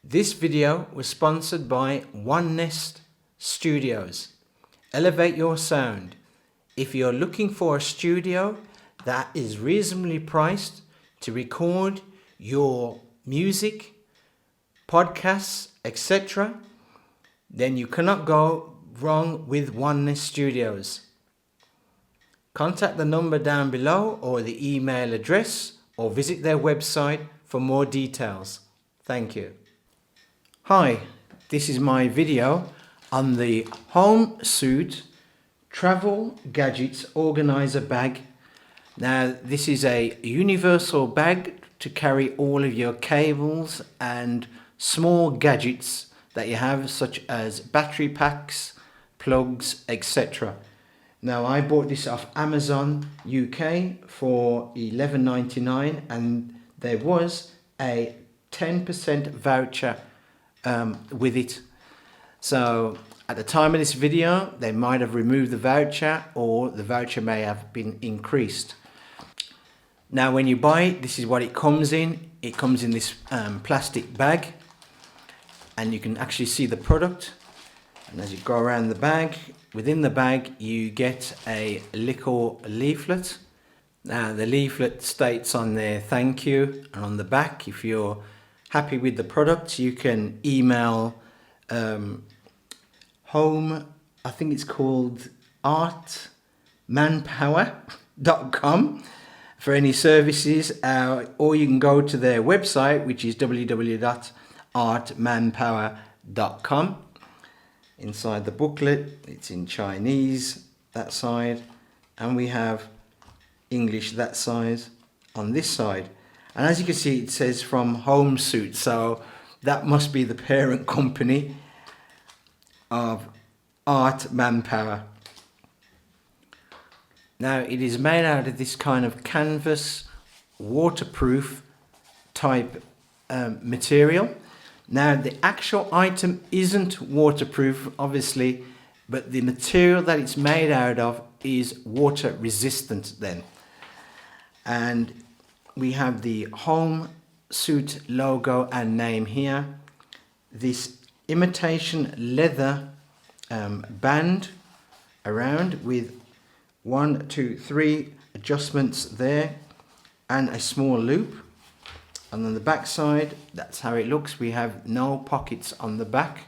This video was sponsored by One Nest Studios. Elevate your sound. If you're looking for a studio that is reasonably priced to record your music, podcasts, etc., then you cannot go wrong with One Nest Studios. Contact the number down below or the email address or visit their website for more details. Thank you. Hi, this is my video on the Homesuit Travel Gadgets Organizer Bag. Now this is a universal bag to carry all of your cables and small gadgets that you have, such as battery packs, plugs, etc. Now I bought this off Amazon UK for $11.99 and there was a 10% voucher with it. So at the time of this video they might have removed the voucher, or the voucher may have been increased. Now when you buy it, this is what it comes in. It comes in this plastic bag, and you can actually see the product. And as you go around the bag, within the bag you get a little leaflet. Now the leaflet states on there thank you, and on the back, if you're happy with the product, you can email home, I think it's called artmanpower.com for any services, or you can go to their website, which is www.artmanpower.com. Inside the booklet, it's in Chinese, that side, and we have English, that side, on this side. And as you can see, it says from Homesuit, so that must be the parent company of Art Manpower. Now it is made out of this kind of canvas, waterproof type material. Now the actual item isn't waterproof, obviously, but the material that it's made out of is water resistant then. And we have the Homesuit logo and name here. This imitation leather band around with 1, 2, 3 adjustments there and a small loop. And on the back side, that's how it looks. We have no pockets on the back.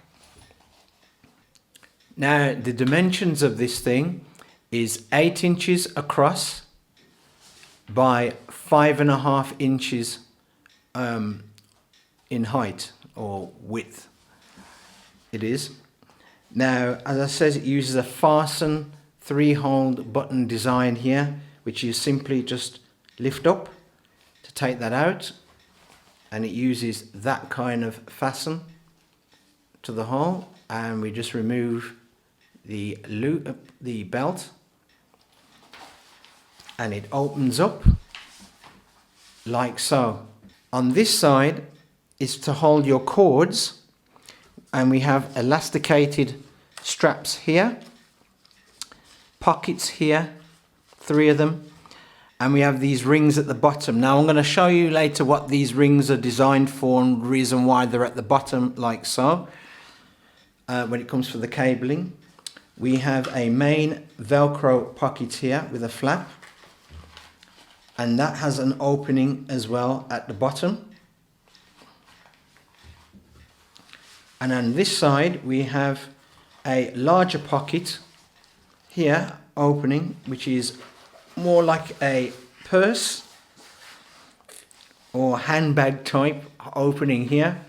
Now the dimensions of this thing is 8 inches across by 5.5 inches in height or width. It is. Now, as I said, it uses a fasten 3-hole button design here, which you simply just lift up to take that out, and it uses that kind of fasten to the hole, and we just remove the loop, the belt, and it opens up like so. On this side is to hold your cords, and we have elasticated straps here, pockets here, 3 of them, and we have these rings at the bottom. Now I'm going to show you later what these rings are designed for and the reason why they're at the bottom like so. When it comes to the cabling, we have a main Velcro pocket here with a flap, and that has an opening as well at the bottom. And on this side we have a larger pocket here opening, which is more like a purse or handbag type opening here,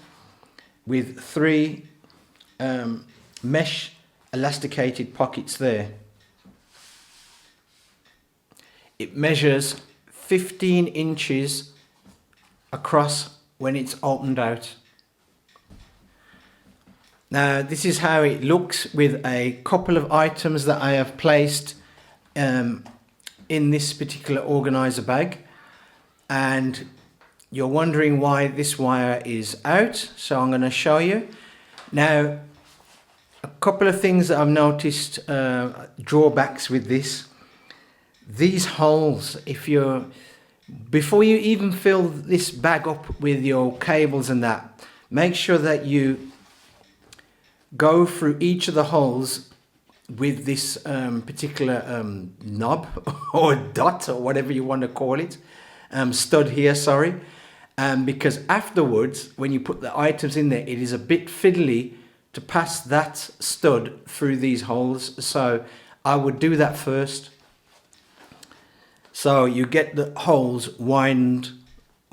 with 3 mesh elasticated pockets there. It measures 15 inches across when it's opened out. Now this is how it looks with a couple of items that I have placed in this particular organizer bag, and you're wondering why this wire is out, so I'm going to show you. Now a couple of things that I've noticed, drawbacks with this. These holes, before you even fill this bag up with your cables and that, make sure that you go through each of the holes with this particular knob or dot or whatever you want to call it, stud here, sorry, because afterwards when you put the items in there, it is a bit fiddly to pass that stud through these holes. So I would do that first. So you get the holes widened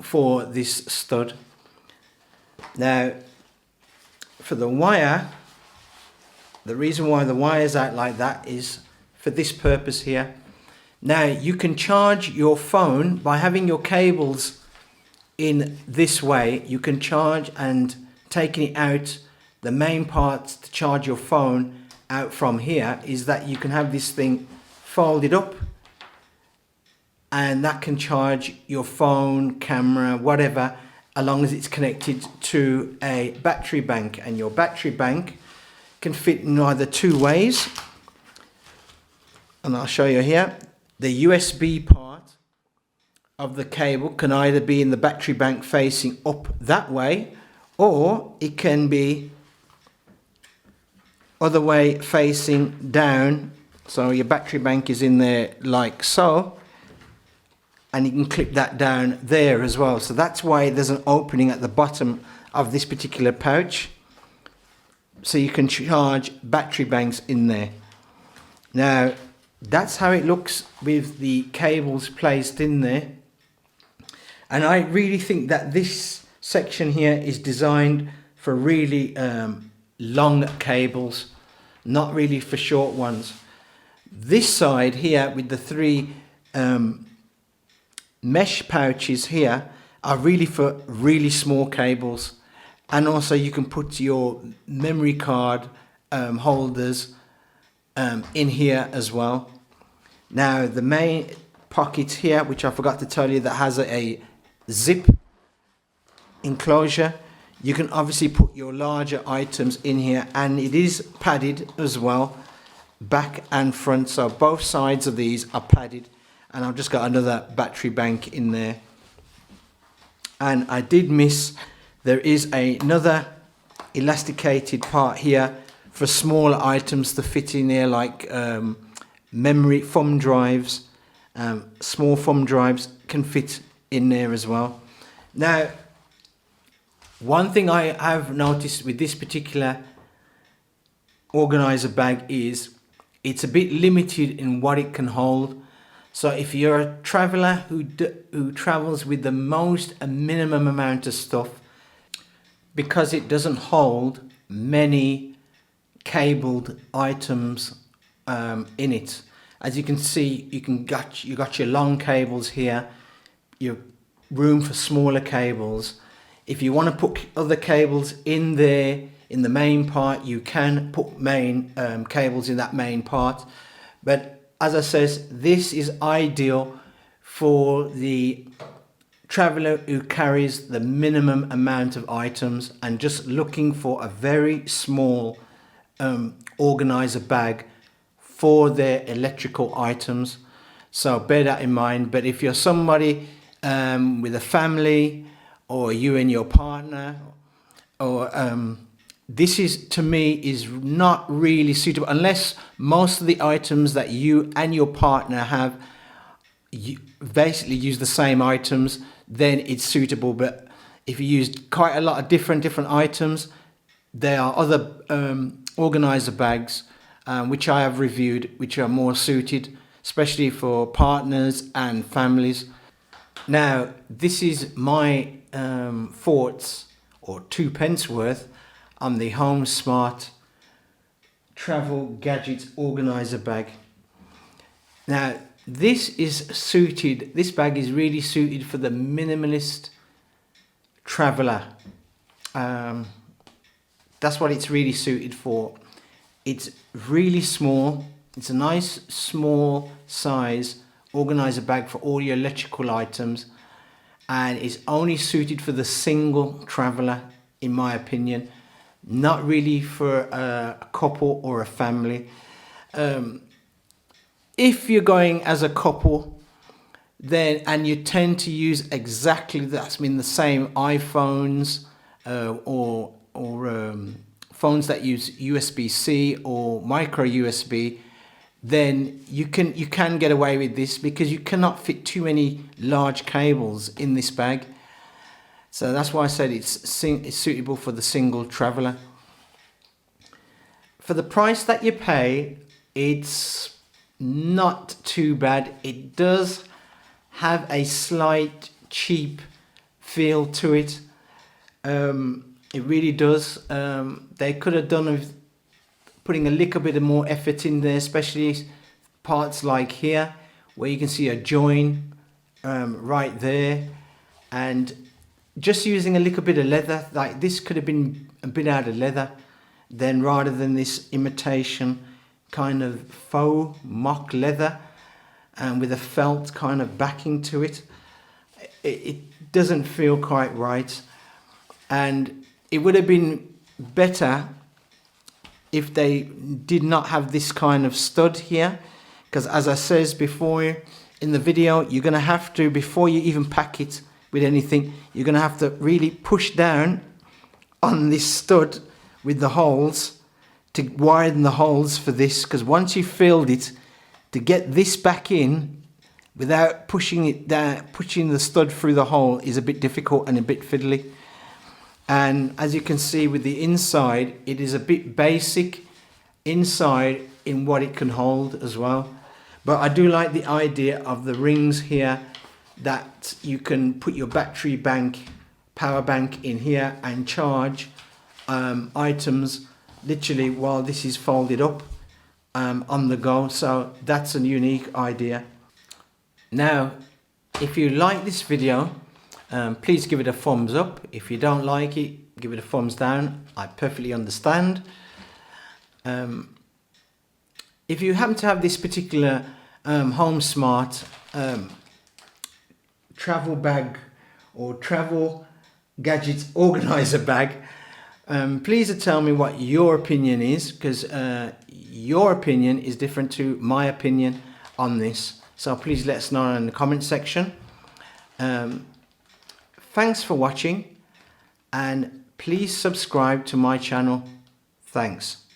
for this stud. Now for the wire, the reason why the wire is out like that is for this purpose here. Now you can charge your phone by having your cables in this way. You can charge and taking it out, the main part to charge your phone out from here is that you can have this thing folded up, and that can charge your phone, camera, whatever, as long as it's connected to a battery bank. And your battery bank can fit in either two ways, and I'll show you here. The USB part of the cable can either be in the battery bank facing up that way, or it can be other way facing down. So your battery bank is in there like so, and you can clip that down there as well. So that's why there's an opening at the bottom of this particular pouch, so you can charge battery banks in there. Now that's how it looks with the cables placed in there, and I really think that this section here is designed for really long cables, not really for short ones. This side here with the three mesh pouches here are really for really small cables. And also you can put your memory card holders in here as well. Now the main pocket here, which I forgot to tell you, that has a zip enclosure. You can obviously put your larger items in here, and it is padded as well, back and front. So both sides of these are padded, and I've just got another battery bank in there. And I did miss, there is another elasticated part here for smaller items to fit in there, like memory thumb drives. Small thumb drives can fit in there as well. Now one thing I have noticed with this particular organizer bag is it's a bit limited in what it can hold. So if you're a traveler who travels with the most a minimum amount of stuff, because it doesn't hold many cabled items in it. As you can see, you got your long cables here, your room for smaller cables. If you want to put other cables in there in the main part, you can put main cables in that main part. But as I says, this is ideal for the traveler who carries the minimum amount of items and just looking for a very small organizer bag for their electrical items. So bear that in mind. But if you're somebody with a family, or you and your partner, or this is, to me, is not really suitable unless most of the items that you and your partner have, you basically use the same items, then it's suitable. But if you use quite a lot of different items, there are other organizer bags which I have reviewed, which are more suited, especially for partners and families. Now this is my thoughts, or 2 pence worth, on the Homesuit travel gadgets organizer bag. Now this bag is really suited for the minimalist traveler. That's what it's really suited for. It's really small. It's a nice small size organizer bag for all your electrical items, and it's only suited for the single traveler, in my opinion. Not really for a couple or a family. If you're going as a couple, then, and you tend to use exactly the same iPhones, or phones that use USB-C or micro USB, then you can get away with this because you cannot fit too many large cables in this bag. So that's why I said it's suitable for the single traveler. For the price that you pay, it's not too bad. It does have a slight cheap feel to it. It really does. They could have done with putting a little bit of more effort in there, especially parts like here where you can see a join right there, and just using a little bit of leather. Like this could have been a bit out of leather then, rather than this imitation kind of faux mock leather and with a felt kind of backing to it. It doesn't feel quite right, and it would have been better if they did not have this kind of stud here, because as I says before in the video, you're going to have to, before you even pack it with anything, you're going to have to really push down on this stud with the holes to widen the holes for this, because once you've filled it, to get this back in without pushing it down, pushing the stud through the hole is a bit difficult and a bit fiddly. And as you can see with the inside, it is a bit basic inside in what it can hold as well. But I do like the idea of the rings here, that you can put your battery bank, power bank in here and charge items literally while this is folded up on the go. So that's a unique idea. Now, if you like this video, please give it a thumbs up. If you don't like it, give it a thumbs down. I perfectly understand. If you happen to have this particular Homesmart travel bag or travel gadgets organizer bag, please tell me what your opinion is, because your opinion is different to my opinion on this. So please let us know in the comment section. Thanks for watching, and please subscribe to my channel. Thanks.